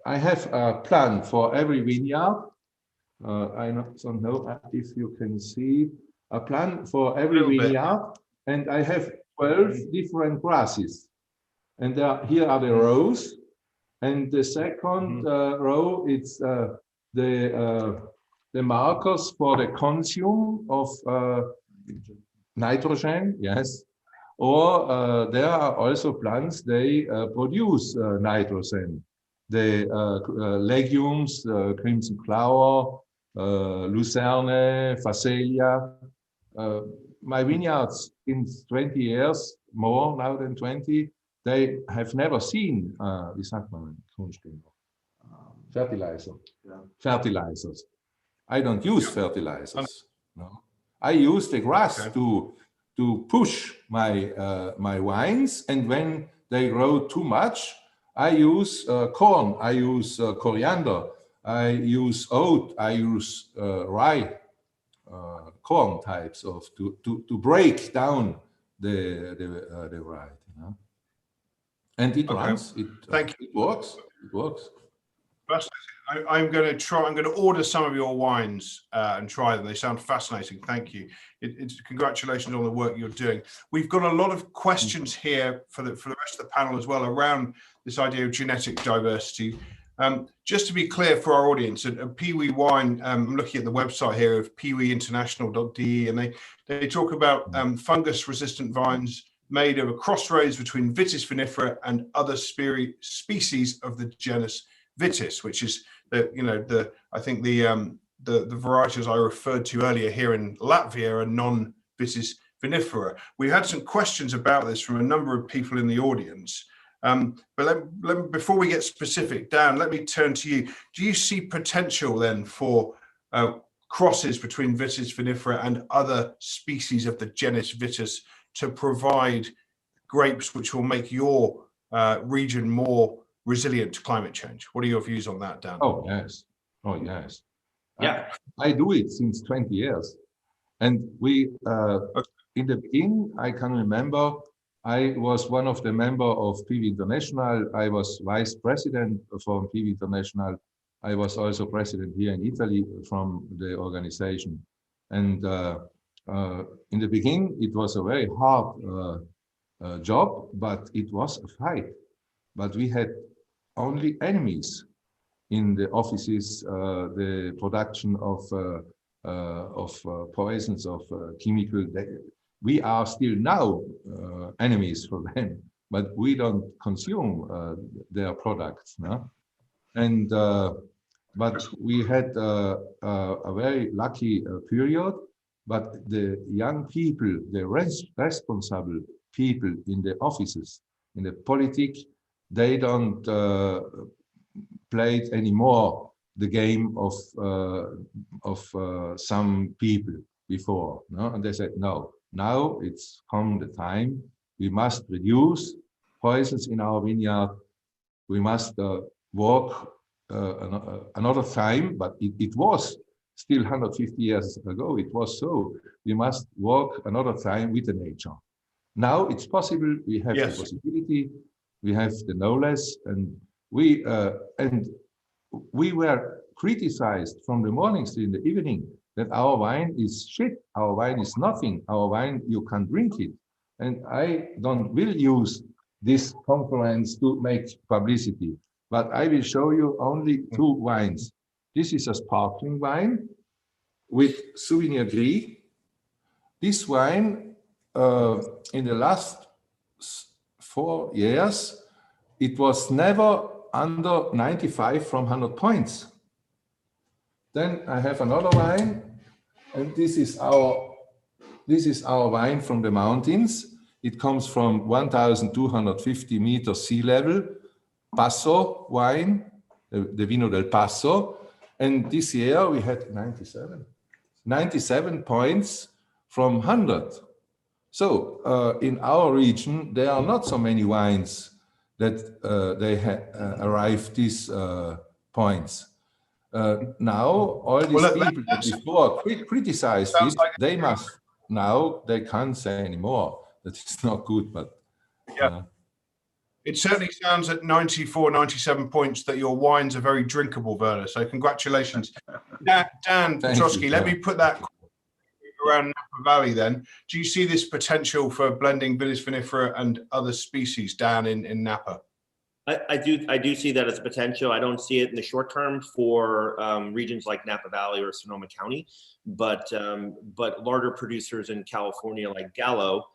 I have a plan for every vineyard. I don't know if you can see a plan for every vineyard, and I have 12 different grasses. And here are the rows, And the second row, it's the markers for the consume of nitrogen, yes. Or there are also plants, they produce nitrogen. The legumes, crimson flower, lucerne, phacelia. My vineyards in 20 years, more now than 20, they have never seen, wie sagt man, fertilizer. Yeah. Fertilizers. I don't use fertilizers. No. I use the grass to push my my vines, and when they grow too much, I use corn, I use coriander, I use oat, I use rye, corn types of to break down the rye. You know? And it runs. It works. It works. I'm going to order some of your wines and try them. They sound fascinating. Thank you. It's congratulations on the work you're doing. We've got a lot of questions here for the rest of the panel as well around this idea of genetic diversity. Just to be clear for our audience, at Peewee Wine, I'm looking at the website here of peeweeinternational.de, and they talk about fungus-resistant vines made of a crossroads between Vitis vinifera and other species of the genus Vitis, which is I think the varieties I referred to earlier here in Latvia are non-Vitis vinifera. We had some questions about this from a number of people in the audience. But before we get specific, Dan, let me turn to you. Do you see potential then for crosses between Vitis vinifera and other species of the genus Vitis to provide grapes which will make your region more resilient to climate change? What are your views on that, Dan? Oh, yes. Oh, yes. Yeah. I do it since 20 years. And we, in the beginning, I can remember, I was one of the members of Peewee International. I was vice president from Peewee International. I was also president here in Italy from the organization. And in the beginning, it was a very hard job, but it was a fight. But we had only enemies in the offices, the production of poisons, of chemical. We are still now enemies for them, but we don't consume their products. No? And but we had a very lucky period. But the young people, the responsible people in the offices, in the politics, they don't play anymore the game of some people before. No? And they said, no, now it's come the time. We must reduce poisons in our vineyard. We must work another time, but it was still 150 years ago, it was so. We must work another time with the nature. Now it's possible, we have the possibility, we have the knowledge, and we were criticized from the mornings to in the evening that our wine is shit, our wine is nothing, our wine, you can't drink it. And I will use this conference to make publicity, but I will show you only two wines. This is a sparkling wine with Souvenir Gris. This wine, in the last 4 years, it was never under 95 from 100 points. Then I have another wine, and this is our wine from the mountains. It comes from 1,250 meters sea level, Passo wine, the Vino del Passo. And this year we had 97 points from 100. So in our region, there are not so many wines that they arrived these points. Now, all these people that before criticized it, they must, now they can't say anymore that it's not good, but... It certainly sounds at 94, 97 points that your wines are very drinkable, Werner. So congratulations. Dan Petrosky, let me put that around Napa Valley then. Do you see this potential for blending Vitis vinifera and other species, Dan, in Napa? I do see that as a potential. I don't see it in the short term for regions like Napa Valley or Sonoma County, but larger producers in California like Gallo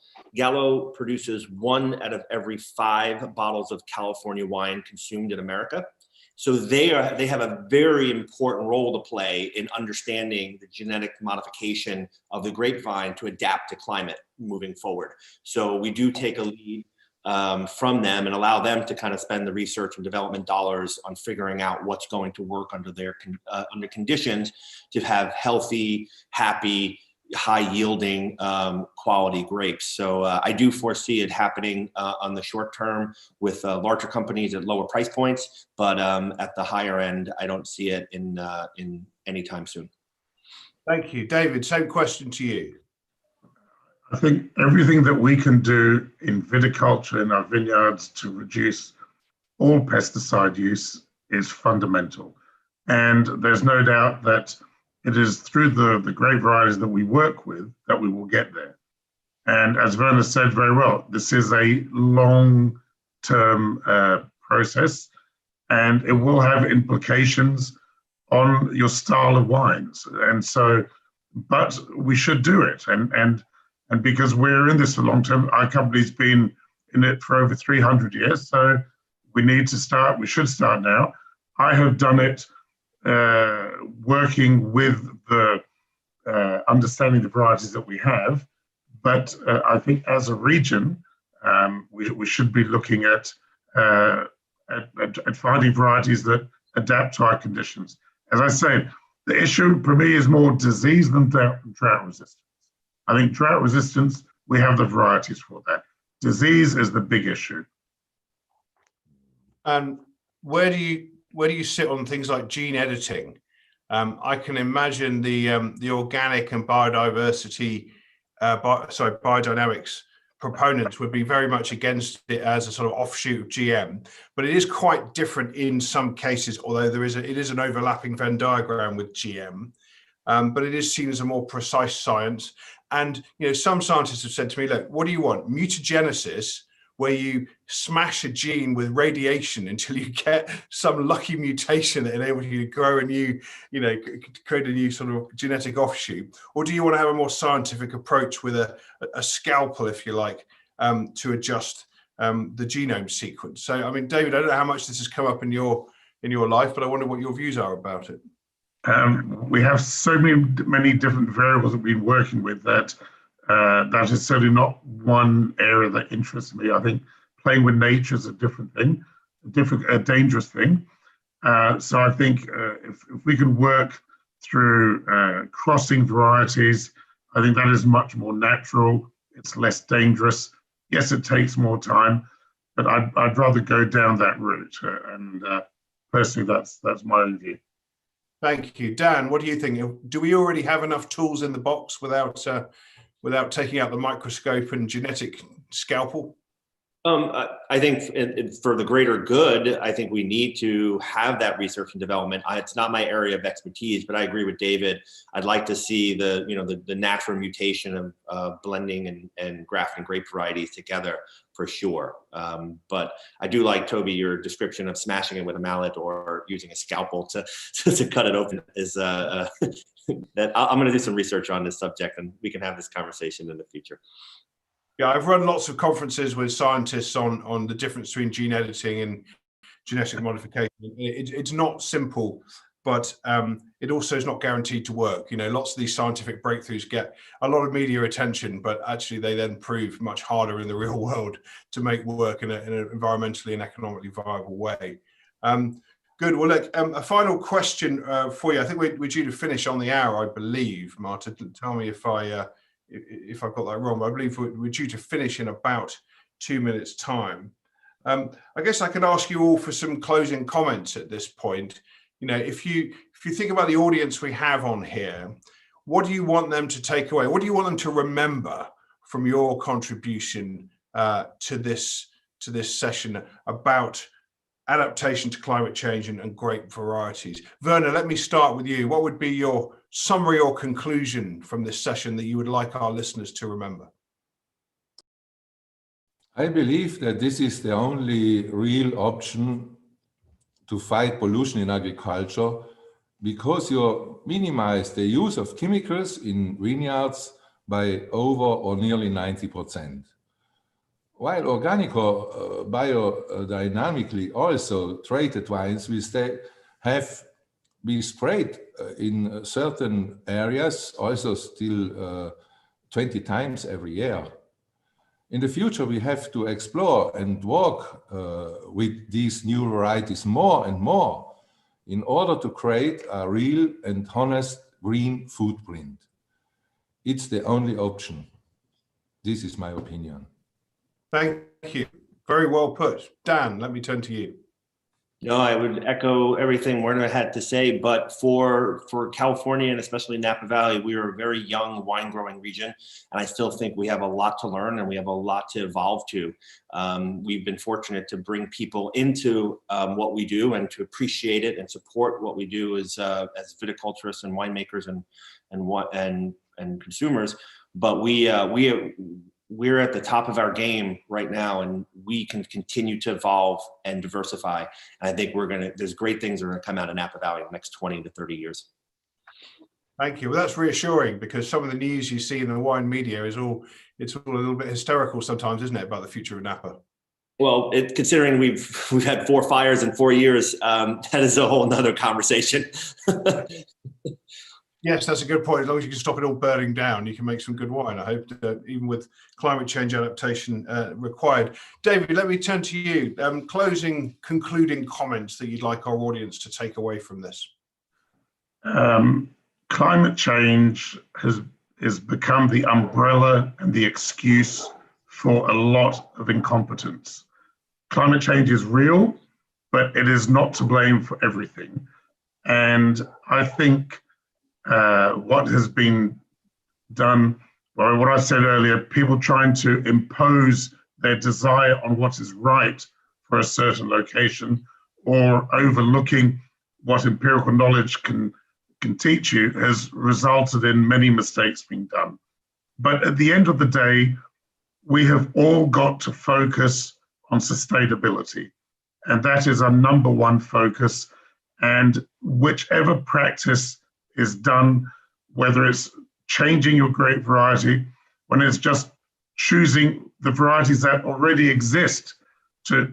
produces 1 out of every 5 bottles of California wine consumed in America. So they have a very important role to play in understanding the genetic modification of the grapevine to adapt to climate moving forward. So we do take a lead from them and allow them to kind of spend the research and development dollars on figuring out what's going to work under their under conditions to have healthy, happy, high yielding quality grapes. So I do foresee it happening on the short term with larger companies at lower price points, but at the higher end, I don't see it in any time soon. Thank you. David, same question to you. I think everything that we can do in viticulture in our vineyards to reduce all pesticide use is fundamental. And there's no doubt that it is through the grape varieties that we work with that we will get there. And as Werner said very well, this is a long-term process, and it will have implications on your style of wines. And so, but we should do it. And because we're in this for long term, our company's been in it for over 300 years. So we should start now. I have done it working with the understanding the varieties that we have. But I think as a region, we should be looking at finding varieties that adapt to our conditions. As I said, the issue for me is more disease than drought resistance. I think drought resistance, we have the varieties for that. Disease is the big issue. And where do you sit on things like gene editing? I can imagine the organic and biodiversity, biodynamics proponents would be very much against it as a sort of offshoot of GM, but it is quite different in some cases, although it is an overlapping Venn diagram with GM, but it is seen as a more precise science. And some scientists have said to me, look, what do you want? Mutagenesis, where you smash a gene with radiation until you get some lucky mutation that enables you to grow a new, create a new sort of genetic offshoot? Or do you want to have a more scientific approach with a scalpel, if you like, to adjust the genome sequence? So, I mean, David, I don't know how much this has come up in your life, but I wonder what your views are about it. We have so many different variables that we've been working with that that is certainly not one area that interests me. I think playing with nature is a different thing, a dangerous thing. So I think if we can work through crossing varieties, I think that is much more natural. It's less dangerous. Yes, it takes more time, but I'd rather go down that route. And personally, that's my own view. Thank you. Dan, what do you think? Do we already have enough tools in the box without taking out the microscope and genetic scalpel? I think for the greater good, I think we need to have that research and development. It's not my area of expertise, but I agree with David. I'd like to see the natural mutation of blending and grafting grape varieties together for sure. But I do like, Toby, your description of smashing it with a mallet or using a scalpel to cut it open is that I'm going to do some research on this subject, and we can have this conversation in the future. Yeah, I've run lots of conferences with scientists on the difference between gene editing and genetic modification. It's not simple, but it also is not guaranteed to work. Lots of these scientific breakthroughs get a lot of media attention, but actually they then prove much harder in the real world to make work in an environmentally and economically viable way. Good. Well, look, a final question for you. I think we're due to finish on the hour, I believe. Marta, tell me if I've got that wrong, but I believe we're due to finish in about 2 minutes' time. I guess I could ask you all for some closing comments at this point. If you think about the audience we have on here, what do you want them to take away? What do you want them to remember from your contribution to this session about adaptation to climate change and grape varieties? Werner, let me start with you. What would be your summary or conclusion from this session that you would like our listeners to remember? I believe that this is the only real option to fight pollution in agriculture, because you minimize the use of chemicals in vineyards by over or nearly 90%. While organic or biodynamically also treated wines have been sprayed in certain areas also still 20 times every year. In the future, we have to explore and work with these new varieties more and more in order to create a real and honest green footprint. It's the only option. This is my opinion. Thank you. Very well put. Dan, let me turn to you. No, I would echo everything Werner had to say, but for California and especially Napa Valley, we are a very young wine growing region, and I still think we have a lot to learn and we have a lot to evolve to. We've been fortunate to bring people into what we do and to appreciate it and support what we do as viticulturists and winemakers and consumers. But we're at the top of our game right now, and we can continue to evolve and diversify. And I think there's great things that are going to come out of Napa Valley in the next 20 to 30 years. Thank you. Well, that's reassuring, because some of the news you see in the wine media it's all a little bit hysterical sometimes, isn't it, about the future of Napa? Well, considering we've had 4 fires in 4 years, that is a whole nother conversation. Yes, that's a good point. As long as you can stop it all burning down, you can make some good wine, I hope, even with climate change adaptation required. David, let me turn to you. Concluding comments that you'd like our audience to take away from this. Climate change has become the umbrella and the excuse for a lot of incompetence. Climate change is real, but it is not to blame for everything. And I think what has been done, well, what I said earlier, people trying to impose their desire on what is right for a certain location, or overlooking what empirical knowledge can teach you, has resulted in many mistakes being done. But at the end of the day, we have all got to focus on sustainability. And that is our number one focus. And whichever practice is done, whether it's changing your grape variety, when it's just choosing the varieties that already exist to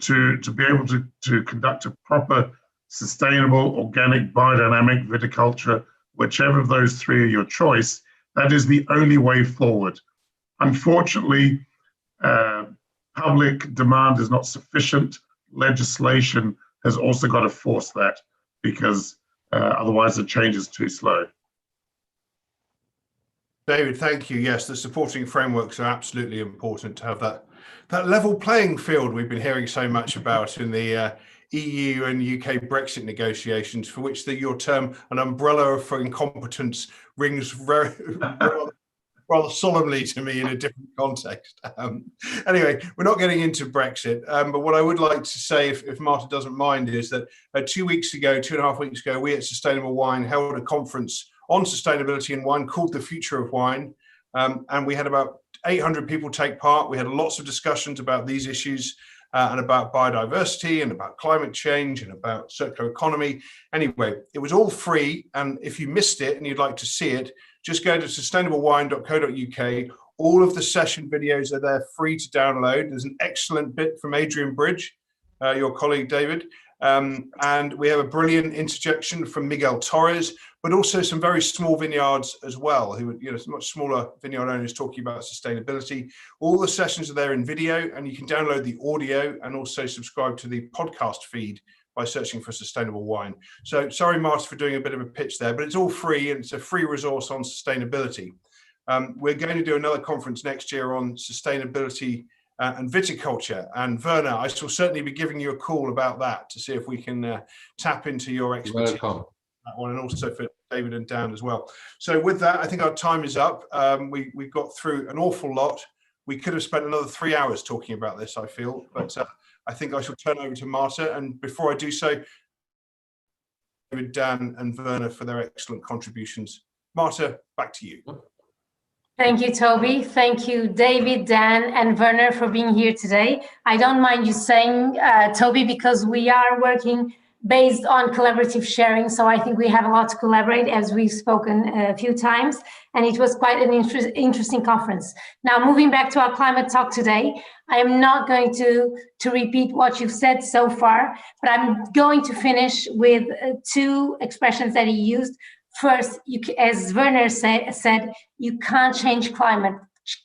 be able to conduct a proper, sustainable, organic, biodynamic viticulture, whichever of those 3 are your choice, that is the only way forward. Unfortunately, public demand is not sufficient. Legislation has also got to force that, because otherwise the change is too slow. David, thank you. Yes, the supporting frameworks are absolutely important to have that level playing field we've been hearing so much about in the EU and UK Brexit negotiations, for which your term, an umbrella for incompetence, rings very rather solemnly to me in a different context. Anyway, we're not getting into Brexit, but what I would like to say, if Marta doesn't mind, is that 2.5 weeks ago, we at Sustainable Wine held a conference on sustainability in wine called The Future of Wine. And we had about 800 people take part. We had lots of discussions about these issues and about biodiversity and about climate change and about circular economy. Anyway, it was all free. And if you missed it and you'd like to see it, just go to sustainablewine.co.uk. All of the session videos are there, free to download. There's an excellent bit from Adrian Bridge, your colleague, David. And we have a brilliant interjection from Miguel Torres, but also some very small vineyards as well, who, much smaller vineyard owners talking about sustainability. All the sessions are there in video, and you can download the audio and also subscribe to the podcast feed by searching for Sustainable Wine. So sorry, Marta, for doing a bit of a pitch there, but it's all free, and it's a free resource on sustainability. We're going to do another conference next year on sustainability and viticulture. And Werner, I shall certainly be giving you a call about that to see if we can tap into your expertise. Welcome. That one, and also for David and Dan as well. So with that, I think our time is up. We've got through an awful lot. We could have spent another 3 hours talking about this, I feel, but I think I shall turn over to Marta. And before I do so, David, Dan and Werner for their excellent contributions. Marta, back to you. Thank you, Toby. Thank you, David, Dan, and Werner for being here today. I don't mind you saying, Toby, because we are working based on collaborative sharing. So I think we have a lot to collaborate, as we've spoken a few times, and it was quite an interesting conference. Now, moving back to our climate talk today, I am not going to repeat what you've said so far, but I'm going to finish with two expressions that he used. First, as Werner said, you can't change climate.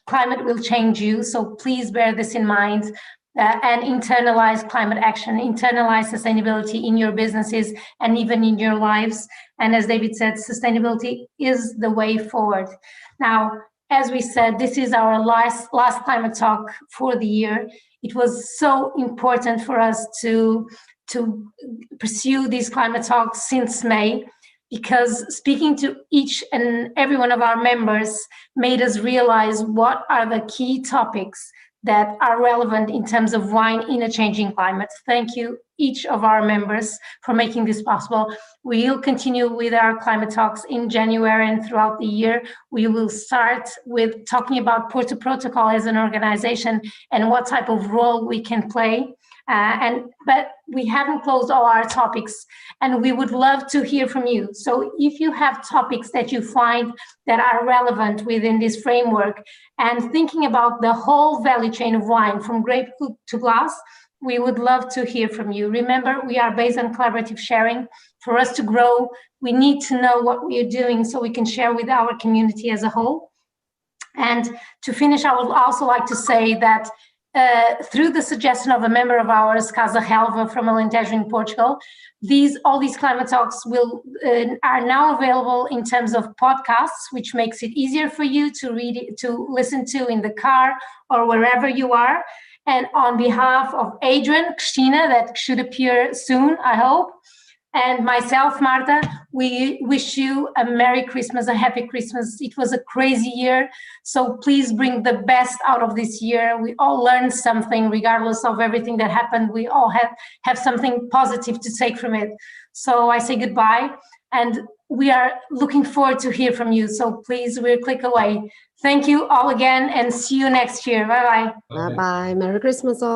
Climate will change you, so please bear this in mind. And internalize climate action, internalize sustainability in your businesses and even in your lives. And as David said, sustainability is the way forward. Now, as we said, this is our last climate talk for the year. It was so important for us to pursue these climate talks since May, because speaking to each and every one of our members made us realize what are the key topics that are relevant in terms of wine in a changing climate. Thank you, each of our members, for making this possible. We will continue with our climate talks in January and throughout the year. We will start with talking about Porto Protocol as an organization and what type of role we can play. But we haven't closed all our topics, and we would love to hear from you. So if you have topics that you find that are relevant within this framework and thinking about the whole value chain of wine from grape to glass, we would love to hear from you. Remember, we are based on collaborative sharing. For us to grow, we need to know what we are doing so we can share with our community as a whole. And to finish, I would also like to say that through the suggestion of a member of ours, Casa Helva from Alentejo in Portugal, all these climate talks are now available in terms of podcasts, which makes it easier for you to listen to in the car or wherever you are. And on behalf of Adrian, Christina, that should appear soon, I hope, and myself, Marta, we wish you a Merry Christmas, a Happy Christmas. It was a crazy year, so please bring the best out of this year. We all learned something, regardless of everything that happened. We all have something positive to take from it. So I say goodbye, and we are looking forward to hear from you. So please, we'll click away. Thank you all again, and see you next year. Bye-bye. Bye-bye. Merry Christmas all.